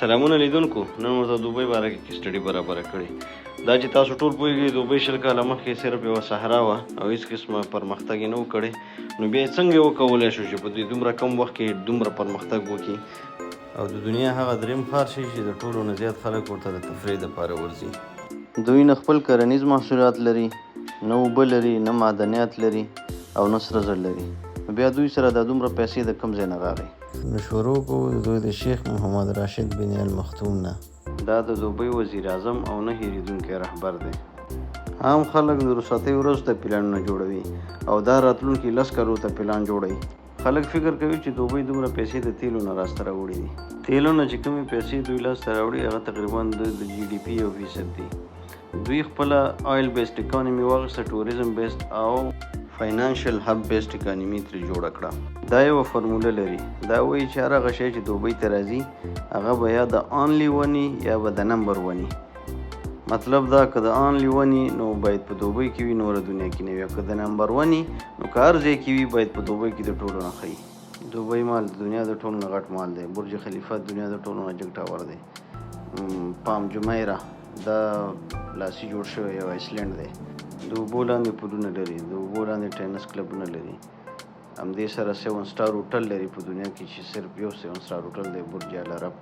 سلامونه لیدونکو، نن ورته دوبۍ باره کې سټډي برابره کړې. دا چې تاسو ټول پوهېږئ دوبۍ 20 کاله مخکې صرف یوه صحرا وه او هېڅ قسمه پرمختګ یې نه و کړی، نو بیا یې څنګه وکولی شو چې په دومره کم وخت کې دومره پرمختګ وکړي او د دنیا هغه درېیم ښار شي چې د ټولو نه زیات خلک ورته د تفریح دپاره ورځي. دوی نه خپل کرنیز محصولات لري، نه اوبه لري، نه معدنیات لري او نه سره زر لري. بیا دوی سره دا دومره پیسې د کوم ځای نه راغی؟ نو شروع کوو دوی د شیخ محمد راشد بن المختوم نه. دا د دوبۍ وزیر اعظم او نه هېرېدونکی رهبر دی. عام خلک د رخصتۍ ورځو ته پلانونه جوړوي او دا راتلونکي 10 کالو ته پلان جوړوي. خلک فکر کوي چې دوبۍ دومره پیسې د تیلو نه لاسته راوړي دي. تیلو نه چې کومې پیسې دوی لاسته راوړي هغه تقریبا د GDP 1% دي. دوی خپله آیل بیسډ اکانومي واخیسته، ټوریزم بیسډ او فاینانشل هب بیسډ اکانومي ترې جوړه کړه. دا یوه فرموله لري، دا وایي چې هر هغه شی چې دوبۍ ته راځي هغه به یا د آنلی ونی یا به د نمبر ونی. مطلب دا که د آنلی ونی نو باید په دوبۍ کې وي، نوره دنیا کې نه وي. که د نمبر ونی نو که هر ځای کې وي باید په دوبۍ کې د ټولو نه ښیي. دوبۍ مال د دنیا د ټولو نه غټ مال دی. برج خلیفه د دنیا د ټولو نه جګ ټاور دی. پام جمیره دا لاسي جوړ شوی یو آیسلینډ دی. د اوبو لاندې پلونه لري، د اوبو لاندې ټینس کلبونه لري. همدې سره 7 سټار هوټل لري په دنیا کې چې صرف یو 7 سټار هوټل دی، برج العرب.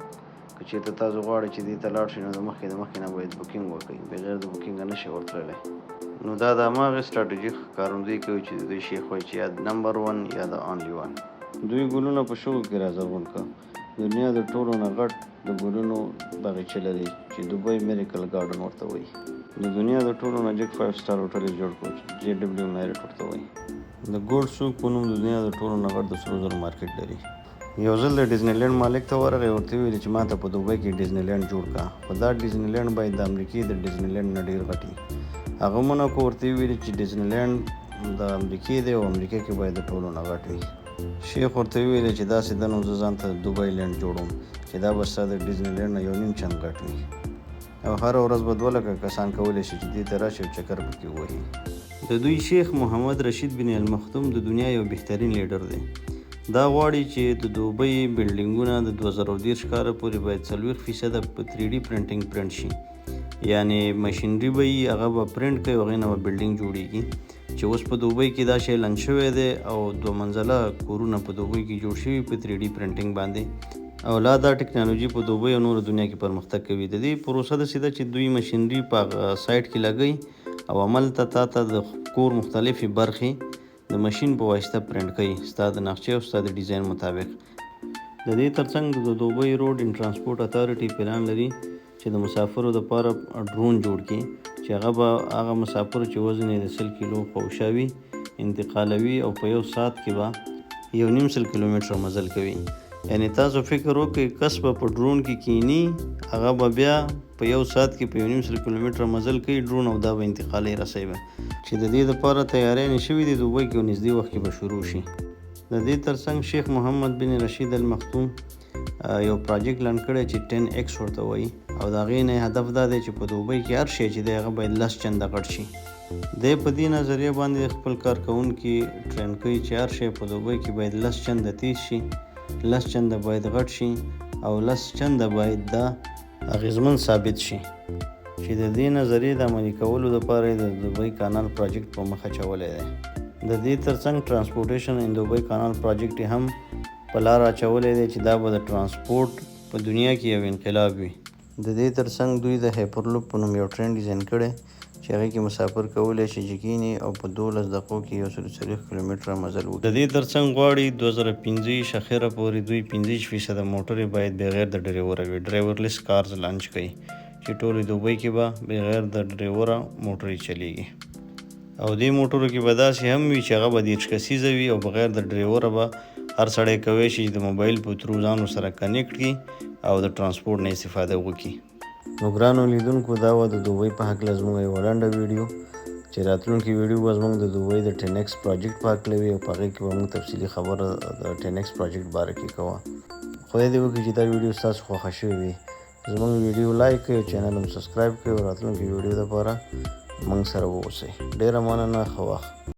که چېرته تاسو غواړئ چې دې ته لاړ شئ نو د مخکې نه باید بوکینګ وکړئ، بغیر د بوکینګه نه شئ ورتللی. نو دا د هماغې سټراټیجي ښکارندویي کوي چې د دوی شیخ وایي چې یا د نمبر 1 یا د آنلی 1. دوی ګلونه په شګو کې رازرغون کړه. د دنیا د ټولو نه غټ د ګلونو باغچه لري چې دوبۍ میریکل ګارډن ورته وایي. د دنیا د ټولو نه جګ 5 سټار هوټل یې جوړ کړو چې JW میرټ ورته وایي. د ګولډ سوق په نوم د دنیا د ټولو نه غټ د سرو زرو مارکیټ لري. یو ځل د ډیزني لینډ مالک ته ورغی، ورته ویلي چې ما ته په دوبۍ کې ډیزني لینډ جوړ کړه، خو دا ډیزني لینډ باید د امریکې د ډیزني لینډ نه ډېر غټ وي. هغه منع کړو، ورته ویلي چې ډیزني لینډ د امریکې دی او امریکا کې باید د ټولو نه غټ وي. شیخ ورته ویلي چې داسې ده نو زه ځان ته دوبۍ لینډ جوړوم چې دا به ستا د ډیزني لینډ نه 1.5 چند غټ وي او هره ورځ به 2 لکه کسان کولی شي چې دې ته راشي او چکر پکې ووهي. د دوی شیخ محمد رشید بن المختوم د دنیا یو بهترین لیډر دی. دا غواړي چې د دوبۍ بلډینګونه د 2030 کاله پورې باید 40% په 3D پرنټینګ پرنټ شي. یعنې مشینري به وي، هغه به پرنټ کوي او هغې نه به بلډینګ جوړېږي چې اوس په دوبۍ کې دا شی لنډ شوی دی او 2 منزله کورونه په دوبۍ کې جوړ شوي په 3D پرنټینګ باندې او لا دا ټکنالوژي په دوبۍ او نورو دنیا کې پرمختګ کوي. د دې پروسه داسې ده چې دوی مشینري په سایټ کې لګوي او عمل ته تا د کور مختلفې برخې د ماشین په واسطه پرنټ کوي ستا د نقشې او ستا د ډیزاین مطابق. د دې ترڅنګ د دوبۍ روډ ان ټرانسپورټ اتارټي پلان لري چې د مسافرو دپاره ډرون جوړ کړي چې هغه به هغه مسافر چې وزن یې د 100 کیلو پوشه وي انتقالوي او په 1 ساعت کې به 1.5 کیلومتره مزل کوي. یعنې تاسو فکر وکړئ کس به په ډرون کې کینی، هغه به بیا په 1 ساعت کې په 1.5 کیلومتره مزل کوي ډرون او دا به انتقالي رسوي چې د دې دپاره تیاریانې شوي دي دوبۍ کې او نږدې وخت کې به شروع شي. د دې ترڅنګ شیخ محمد بن رشید المختوم یو پراجیکټ لنډ کړی چې 10X ورته وایي او د هغې نه هدف دا دی چې په دوبۍ کې هر شی چې دی هغه باید 10 چنده غټ شي. دی په دې نظریه باندې خپل کارکوونکي ټرین کوي چې هر شی په دوبۍ کې باید 10 چنده تیز شي، 10 چنده باید غټ شي او 10 چنده باید دا اغیزمن ثابت شي چې د دې نظریې د عملي کولو لپاره د دوبۍ کانال پراجیکټ په مخه اچولی دی. د دې ترڅنګ ټرانسپورټیشن ان دوبۍ کانال پراجیکټ هم په لار اچولی دی چې دا به د ټرانسپورټ په دنیا کې یو انقلاب وي. د دې ترڅنګ دوی د هایپرلوپ په نوم یو ټرین ډیزاین کړی چې هغې کې مسافر کولی شي چې کیني او په 12 دقیقو کې 140 کیلومتره مزل وکړي. د دې ترڅنګ غواړي 2015 اخره پورې دوی 15% موټرې باید بغیر د ډریوره وي، ډرایورلیس کارز لانچ کوي چې ټولې دوبۍ کې به بغیر د ډریوره موټرې چلیږي او دې موټرو کې به داسې هم وي چې هغه به 30 کسیزه وي او بغیر د ډریوره به هر سړی کولی شي چې د موبایل په ترو ځان ورسره کنیکټ کړي او د ټرانسپورټ نه استفاده وکړي. نو ګرانو لیدونکو دا وه د دوبۍ په هکله زموږ یوه لنډه ویډیو چې راتلونکي ویډیو به زموږ د دوبۍ د 10X پراجیکټ په هکله وي او په هغې کې به موږ تفصیلي خبره د 10X پراجیکټ باره کې کوه. خدای دې وکړي چې دا ویډیو ستاسو خوښه شوې وي. زموږ ویډیو لایک کړئ او چینل هم سبسکرایب کړئ او راتلونکي ویډیو لپاره موږ سره واوسئ. ډېره مننه، ښه وخت.